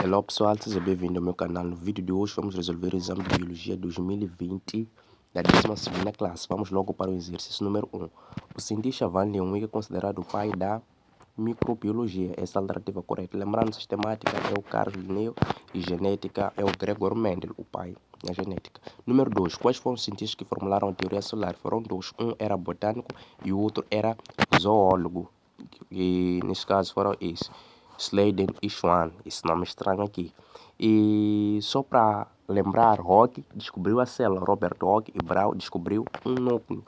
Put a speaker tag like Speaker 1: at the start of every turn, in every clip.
Speaker 1: Olá pessoal, seja bem-vindo ao meu canal. No vídeo de hoje vamos resolver o exame de Biologia 2020 da 12ª classe. Vamos logo para o exercício número 1. O cientista Van Leeuwenhoek é considerado o pai da microbiologia. Essa é a alternativa correta. Lembrando, sistemática é o Carl Linnaeus e genética é o Gregor Mendel, o pai da genética. Número 2. Quais foram os cientistas que formularam a teoria solar? Foram dois. Um era botânico e o outro era zoólogo. E nesse caso foram esses: Sladen e Schwann. Esse nome é estranho aqui. E só para lembrar, Hooke descobriu a célula. Robert Hooke e Brown descobriu um núcleo.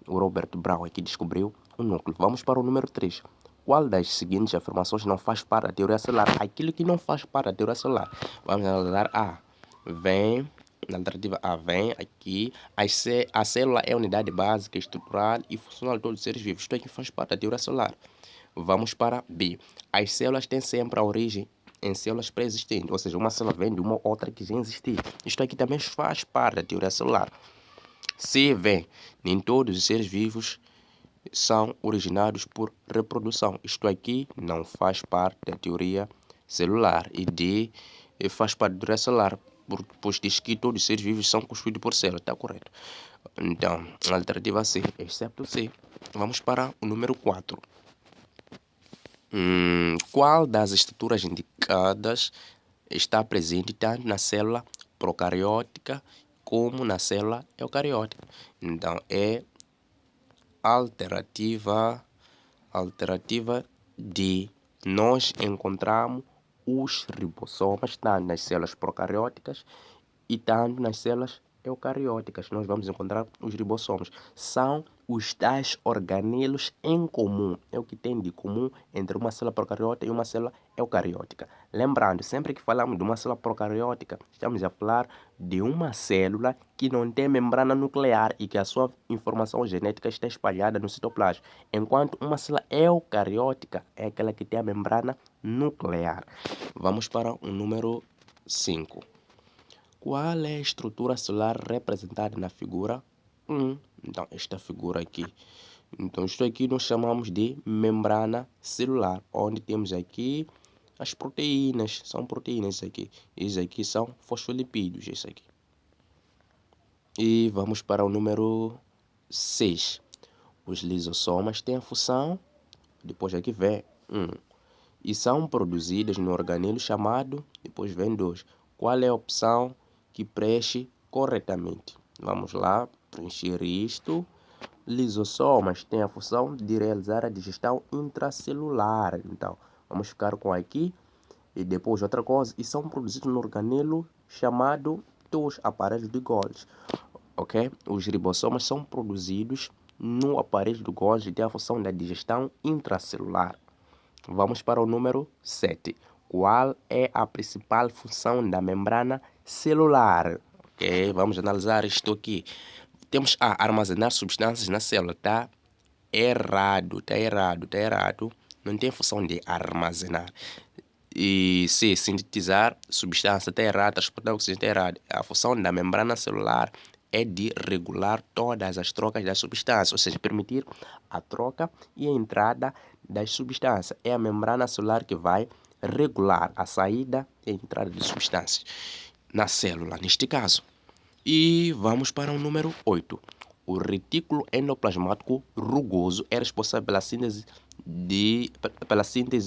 Speaker 1: O Robert Brown aqui descobriu um núcleo. Vamos para o número 3. Qual das seguintes afirmações não faz parte da teoria solar? Aquilo que não faz parte da teoria solar. Vamos analisar A. Vem, na alternativa A, vem aqui. A célula é a unidade básica, estrutural e funcional de todos os seres vivos. Isto aqui faz parte da teoria solar. Vamos para B. As células têm sempre a origem em células pré-existentes, ou seja, uma célula vem de uma outra que já existia. Isto aqui também faz parte da teoria celular. C. Vem, nem todos os seres vivos são originados por reprodução. Isto aqui não faz parte da teoria celular. E D. Faz parte da teoria celular, pois diz que todos os seres vivos são constituídos por células. Está correto. Então, a alternativa C, exceto C. Vamos para o número 4. Qual das estruturas indicadas está presente tanto na célula procariótica como na célula eucariótica? Então, é alternativa D. Nós encontramos os ribossomas tanto nas células procarióticas e tanto nas células eucarióticas. Nós vamos encontrar os ribossomas. São os tais organelos em comum. É o que tem de comum entre uma célula procariótica e uma célula eucariótica. Lembrando, sempre que falamos de uma célula procariótica, estamos a falar de uma célula que não tem membrana nuclear e que a sua informação genética está espalhada no citoplasma. Enquanto uma célula eucariótica é aquela que tem a membrana nuclear. Vamos para o número 5. Qual é a estrutura celular representada na figura 1? Então, esta figura aqui. Então, isto aqui nós chamamos de membrana celular, onde temos aqui as proteínas. São proteínas aqui. Esses aqui são fosfolipídios, esse aqui. E vamos para o número 6. Os lisossomas têm a função, depois aqui vem 1. E são produzidas no organelo chamado, depois vem 2. Qual é a opção que preenche corretamente? Vamos lá, preencher isto. Lisossomas têm a função de realizar a digestão intracelular. Então, vamos ficar com aqui. E depois outra coisa, e são produzidos no organelo chamado dos aparelhos de Golgi. Ok? Os ribossomas são produzidos no aparelho de Golgi e têm a função da digestão intracelular. Vamos para o número 7. Qual é a principal função da membrana celular? Ok, vamos analisar isto aqui. Temos A, armazenar substâncias na célula. Está errado. Não tem função de armazenar. E C, sintetizar substância. Está errado. Transportar oxigênio. Está errado. A função da membrana celular é de regular todas as trocas das substâncias, ou seja, permitir a troca e a entrada das substâncias. É a membrana celular que vai regular a saída e a entrada de substâncias na célula, neste caso. E vamos para o número 8. O retículo endoplasmático rugoso é responsável pela síntese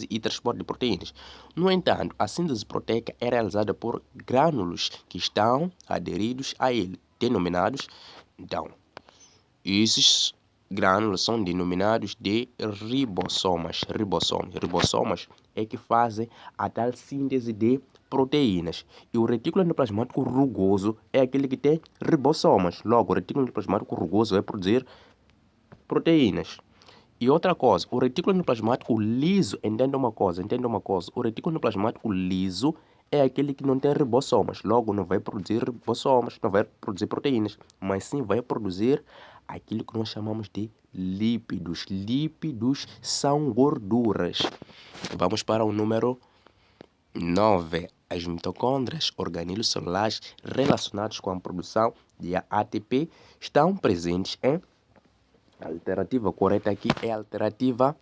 Speaker 1: e transporte de proteínas. No entanto, a síntese proteica é realizada por grânulos que estão aderidos a ele, denominados, então, esses grânulos são denominados de ribossomas. Ribossomas é que fazem a tal síntese de proteínas. E o retículo endoplasmático rugoso é aquele que tem ribossomas. Logo, o retículo endoplasmático rugoso vai produzir proteínas. E outra coisa, o retículo endoplasmático liso, entenda uma coisa, o retículo endoplasmático liso é aquele que não tem ribossomas. Logo, não vai produzir ribossomas, não vai produzir proteínas, mas sim vai produzir aquilo que nós chamamos de lípidos. Lípidos são gorduras. Vamos para o número 9. As mitocôndrias, organelos celulares relacionados com a produção de ATP, estão presentes em... A alternativa correta aqui é a alternativa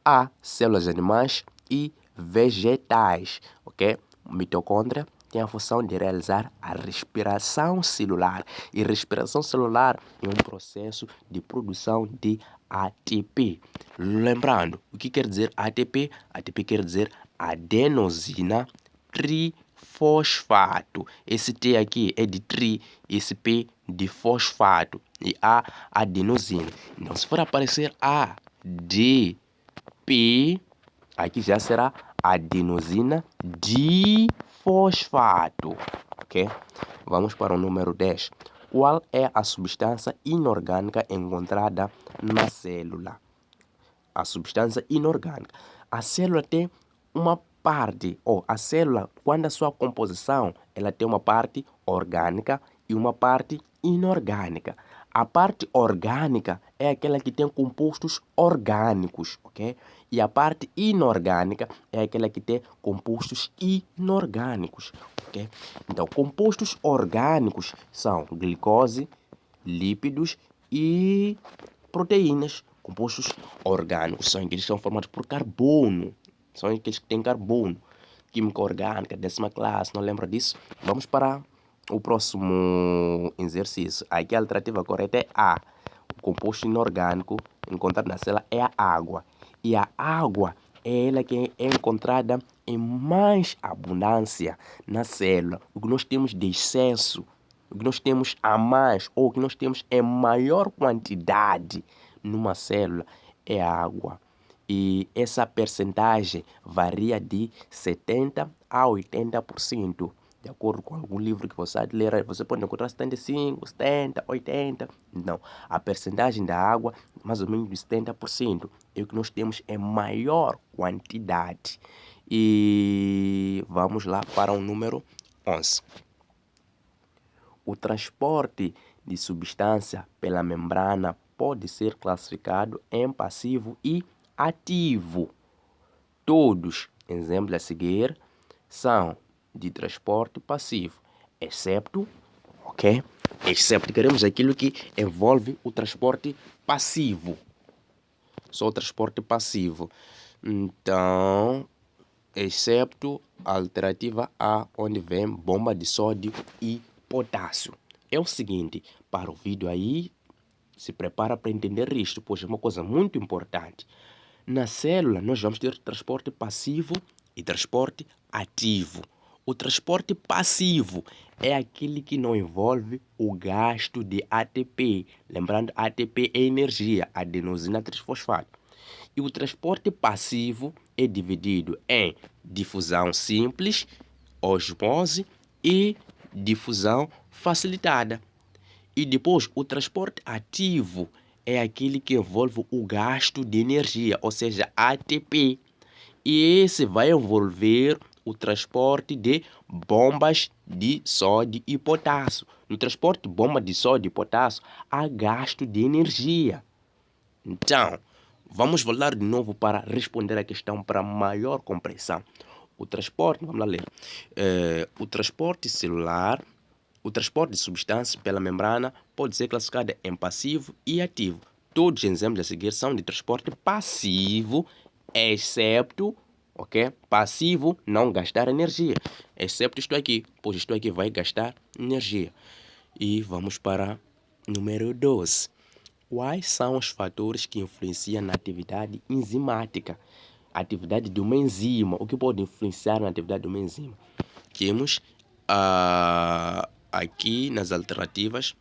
Speaker 1: A, células animais e vegetais, ok? mitocôndria tem a função de realizar a respiração celular. E respiração celular é um processo de produção de ATP. Lembrando, o que quer dizer ATP? ATP quer dizer adenosina trifosfato. Esse T aqui é de tri, esse P de fosfato e A, adenosina. Então, se for aparecer ADP, aqui já será adenosina difosfato, ok? Vamos para o número 10. Qual é a substância inorgânica encontrada na célula? A substância inorgânica. A célula tem uma parte, a célula, quando a sua composição, ela tem uma parte orgânica e uma parte inorgânica. A parte orgânica é aquela que tem compostos orgânicos, ok? E a parte inorgânica é aquela que tem compostos inorgânicos, ok? Então, compostos orgânicos são glicose, lípidos e proteínas. Compostos orgânicos são aqueles que são formados por carbono. São aqueles que têm carbono. Química orgânica, 10ª classe, não lembra disso? Vamos para o próximo exercício. Aqui a alternativa correta é A. O composto inorgânico encontrado na célula é a água. E a água é ela que é encontrada em mais abundância na célula. O que nós temos de excesso, o que nós temos a mais, ou o que nós temos em maior quantidade numa célula é a água. E essa percentagem varia de 70% a 80%. De acordo com algum livro que você ler, você pode encontrar 75%, 70%, 80%. Não, a percentagem da água, mais ou menos de 70%, é o que nós temos em maior quantidade. E vamos lá para o número 11. O transporte de substância pela membrana pode ser classificado em passivo e ativo. Todos, exemplos a seguir, são de transporte passivo, excepto, ok? Excepto, queremos aquilo que envolve o transporte passivo. Só o transporte passivo. Então, excepto a alternativa A, onde vem bomba de sódio e potássio. É o seguinte, para o vídeo aí, se prepara para entender isto, pois é uma coisa muito importante. Na célula, nós vamos ter transporte passivo e transporte ativo. O transporte passivo é aquele que não envolve o gasto de ATP. Lembrando, ATP é energia, adenosina trifosfato. E o transporte passivo é dividido em difusão simples, osmose e difusão facilitada. E depois, o transporte ativo é aquele que envolve o gasto de energia, ou seja, ATP. E esse vai envolver o transporte de bombas de sódio e potássio. No transporte de bomba de sódio e potássio, há gasto de energia. Então, vamos voltar de novo para responder a questão para maior compreensão. O transporte, vamos lá ler. O transporte celular, o transporte de substâncias pela membrana pode ser classificado em passivo e ativo. Todos os exemplos a seguir são de transporte passivo, excepto, ok? Passivo, não gastar energia, excepto isto aqui, pois isto aqui vai gastar energia. E vamos para número 12. Quais são os fatores que influenciam na atividade enzimática? A atividade de uma enzima. O que pode influenciar na atividade de uma enzima? Temos aqui nas alternativas,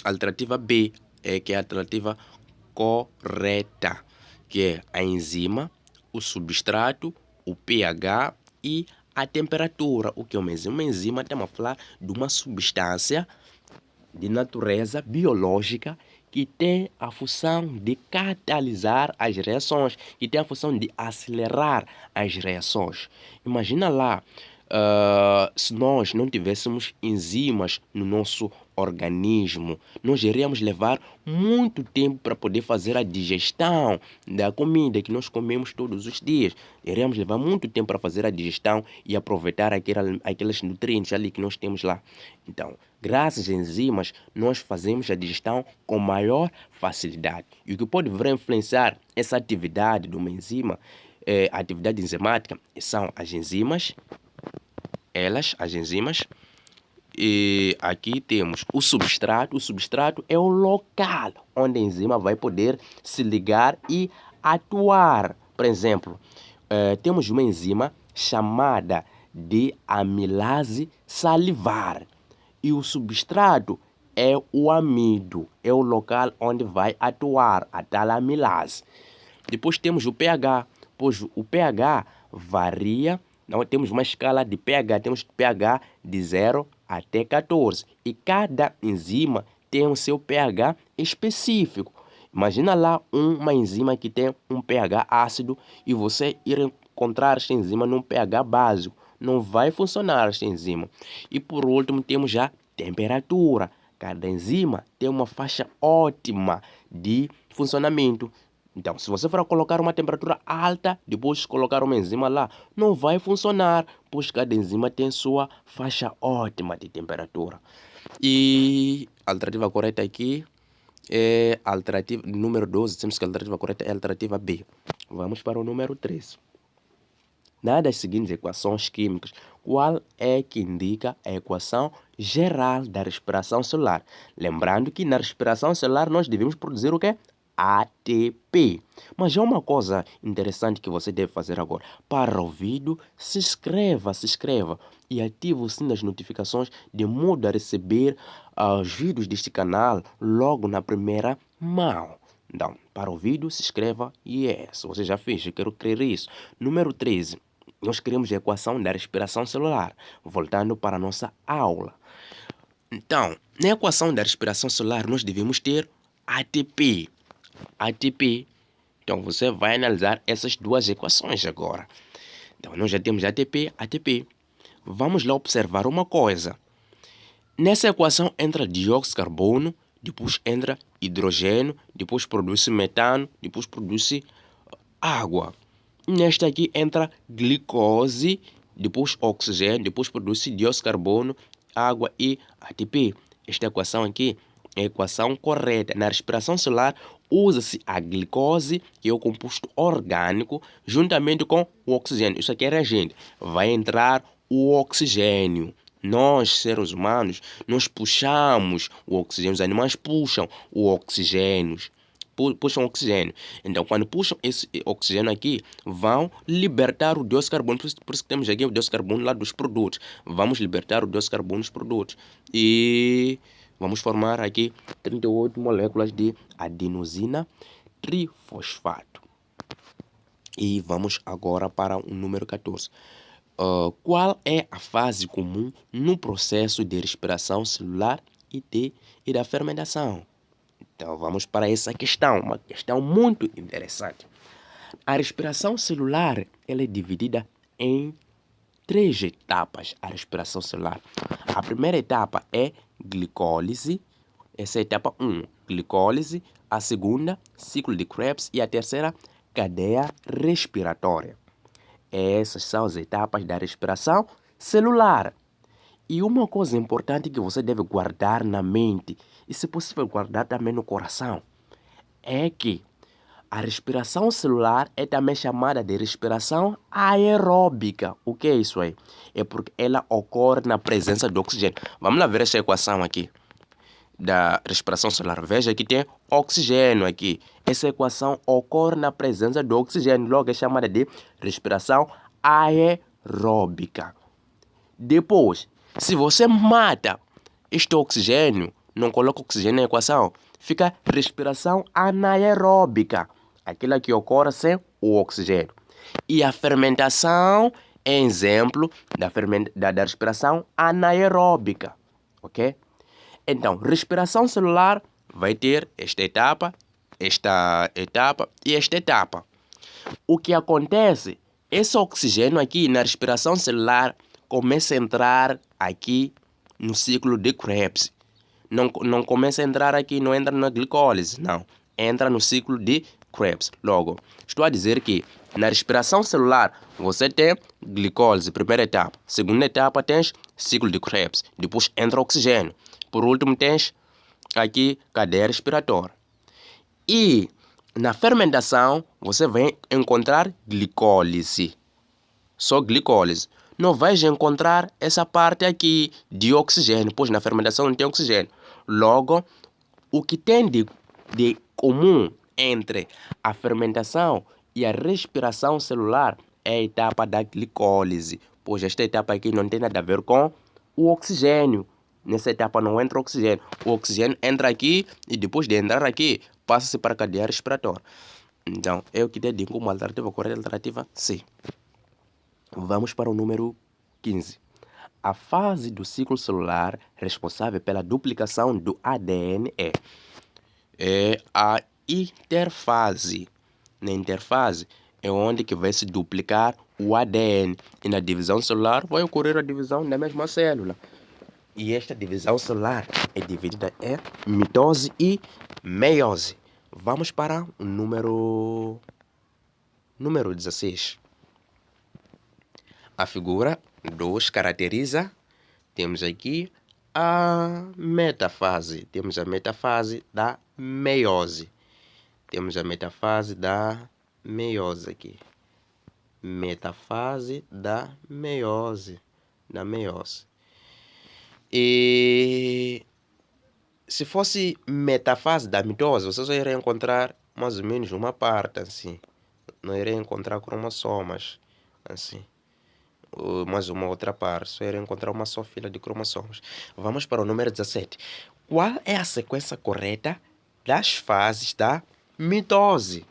Speaker 1: alternativa B, que é a alternativa correta, que é a enzima, o substrato, o pH e a temperatura. O que é uma enzima? Uma enzima, estamos a falar de uma substância de natureza biológica que tem a função de catalisar as reações, que tem a função de acelerar as reações. Imagina lá, se nós não tivéssemos enzimas no nosso organismo, nós iríamos levar muito tempo para poder fazer a digestão da comida que nós comemos todos os dias. Iríamos levar muito tempo para fazer a digestão e aproveitar aqueles nutrientes ali que nós temos lá. Então, graças às enzimas, nós fazemos a digestão com maior facilidade. E o que pode vir a influenciar essa atividade de uma enzima atividade enzimática são as enzimas, as enzimas. E aqui temos o substrato. O substrato é o local onde a enzima vai poder se ligar e atuar. Por exemplo, temos uma enzima chamada de amilase salivar. E o substrato é o amido, é o local onde vai atuar a tal amilase. Depois temos o pH, pois o pH varia. Não, temos uma escala de pH, temos pH de 0 até 14. E cada enzima tem o seu pH específico. Imagina lá uma enzima que tem um pH ácido e você ir encontrar esta enzima num pH básico. Não vai funcionar esta enzima. E por último temos a temperatura. Cada enzima tem uma faixa ótima de funcionamento. Então, se você for colocar uma temperatura alta, depois colocar uma enzima lá, não vai funcionar, pois cada enzima tem sua faixa ótima de temperatura. E a alternativa correta aqui é a alternativa número 12, temos que a alternativa correta é a alternativa B. Vamos para o número 13. Na das seguintes equações químicas, qual é que indica a equação geral da respiração celular? Lembrando que na respiração celular nós devemos produzir o quê? ATP. Mas há uma coisa interessante que você deve fazer agora. Para o vídeo, se inscreva e ative o sininho das notificações de modo a receber os vídeos deste canal logo na primeira mão. Então, para o vídeo, se inscreva e se você já fez, eu quero crer isso. Número 13. Nós queremos a equação da respiração celular. Voltando para a nossa aula. Então, na equação da respiração celular, nós devemos ter ATP. Então, você vai analisar essas duas equações agora. Então, nós já temos ATP. Vamos lá observar uma coisa. Nessa equação entra dióxido de carbono, depois entra hidrogênio, depois produz metano, depois produz água. Nesta aqui entra glicose, depois oxigênio, depois produz dióxido de carbono, água e ATP. Esta equação aqui é a equação correta. Na respiração celular, usa-se a glicose, que é o composto orgânico, juntamente com o oxigênio. Isso aqui é reagente. Vai entrar o oxigênio. Nós, seres humanos, nós puxamos o oxigênio. Os animais puxam o oxigênio. Puxam oxigênio. Então, quando puxam esse oxigênio aqui, vão libertar o dióxido de carbono. Por isso que temos aqui o dióxido de carbono lá dos produtos. Vamos libertar o dióxido de carbono dos produtos. E vamos formar aqui 38 moléculas de adenosina trifosfato. E vamos agora para o número 14. Qual é a fase comum no processo de respiração celular e da fermentação? Então vamos para essa questão, uma questão muito interessante. A respiração celular ela é dividida em 3 etapas. A respiração celular. A primeira etapa é glicólise. Essa é a etapa 1, glicólise. A segunda, ciclo de Krebs. E a terceira, cadeia respiratória. Essas são as etapas da respiração celular. E uma coisa importante que você deve guardar na mente, e se possível guardar também no coração, é que a respiração celular é também chamada de respiração aeróbica. O que é isso aí? É porque ela ocorre na presença de oxigênio. Vamos lá ver essa equação aqui da respiração celular. Veja que tem oxigênio aqui. Essa equação ocorre na presença do oxigênio. Logo é chamada de respiração aeróbica. Depois, se você mata este oxigênio, não coloca oxigênio na equação, fica respiração anaeróbica, aquela que ocorre sem o oxigênio. E a fermentação é exemplo da respiração anaeróbica, ok? Então, respiração celular vai ter esta etapa e esta etapa. O que acontece? Esse oxigênio aqui na respiração celular começa a entrar aqui no ciclo de Krebs. Não começa a entrar aqui, não entra na glicólise, não. Entra no ciclo de Krebs. Logo, estou a dizer que na respiração celular você tem glicólise, primeira etapa. Segunda etapa tens ciclo de Krebs. Depois entra oxigênio. Por último tens aqui cadeia respiratória. E Na fermentação, você vai encontrar glicólise. Só glicólise. Não vais encontrar essa parte aqui de oxigênio, pois na fermentação não tem oxigênio. Logo, o que tem de comum entre a fermentação e a respiração celular é a etapa da glicólise, pois esta etapa aqui não tem nada a ver com o oxigênio. Nessa etapa não entra oxigênio. O oxigênio entra aqui e depois de entrar aqui, passa-se para a cadeia respiratória. Então, eu que te digo como alternativa correta, alternativa C. Vamos para o número 15. A fase do ciclo celular responsável pela duplicação do ADN é a interfase. Na interfase é onde que vai se duplicar o ADN. E na divisão celular vai ocorrer a divisão da mesma célula. E esta divisão celular é dividida em mitose e meiose. Vamos para o número 16. A figura 2 caracteriza, temos aqui a metafase. Temos a metafase da meiose. Temos a metafase da meiose aqui. Metafase da meiose. E se fosse metafase da mitose, você só iria encontrar mais ou menos uma parte assim. Não iria encontrar cromossomas assim. Ou mais uma outra parte. Só iria encontrar uma só fila de cromossomos. Vamos para o número 17. Qual é a sequência correta das fases da mitose?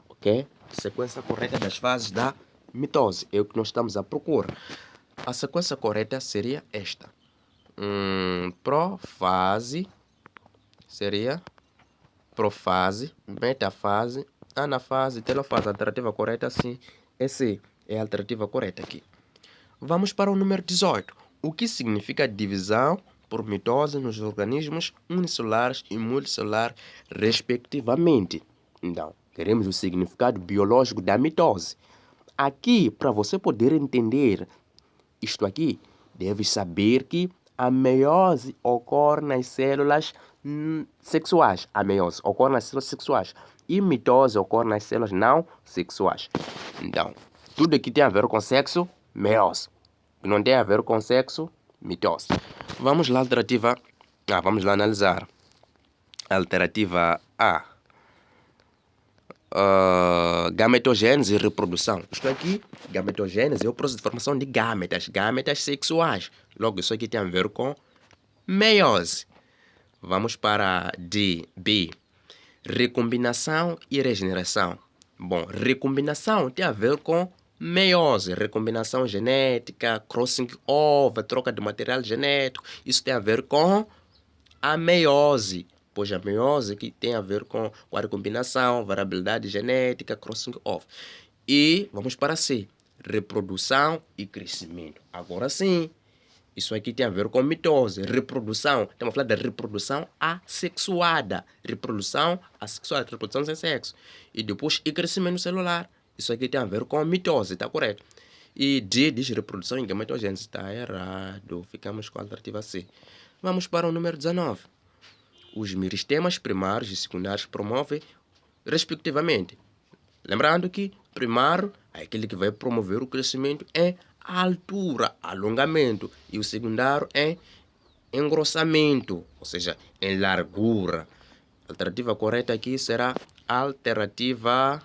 Speaker 1: Ok? Sequência correta das fases da mitose. É o que nós estamos à procura. A sequência correta seria esta. Profase seria profase, metafase, anafase, telofase. A alternativa correta sim é C. É a alternativa correta aqui. Vamos para o número 18. O que significa divisão por mitose nos organismos unicelulares e multicelulares, respectivamente? Então, queremos o significado biológico da mitose. Aqui, para você poder entender isto aqui, deve saber que a meiose ocorre nas células sexuais. A meiose ocorre nas células sexuais. E mitose ocorre nas células não sexuais. Então, tudo que tem a ver com sexo, meiose. Que não tem a ver com sexo, mitose. Vamos lá, alternativa A. Vamos lá analisar. Alternativa A. Gametogênese e reprodução. Isto aqui, gametogênese é o processo de formação de gametas sexuais. Logo, isso aqui tem a ver com meiose. Vamos para B. Recombinação e regeneração. Bom, recombinação tem a ver com meiose, recombinação genética, crossing over, troca de material genético. Isso tem a ver com a meiose. Pois a meiose que tem a ver com a recombinação, variabilidade genética, crossing over. E vamos para C. Reprodução e crescimento. Agora sim. Isso aqui tem a ver com mitose, reprodução. Estamos a falar da reprodução assexuada. Reprodução assexuada, reprodução sem sexo. E depois, e crescimento celular. Isso aqui tem a ver com mitose, está correto? E D diz reprodução em gametogênese. Está errado. Ficamos com a alternativa C. Vamos para o número 19. Os meristemas primários e secundários promovem, respectivamente. Lembrando que primário é aquele que vai promover o crescimento em altura, alongamento, e o secundário em engrossamento, ou seja, em largura. A alternativa correta aqui será a alternativa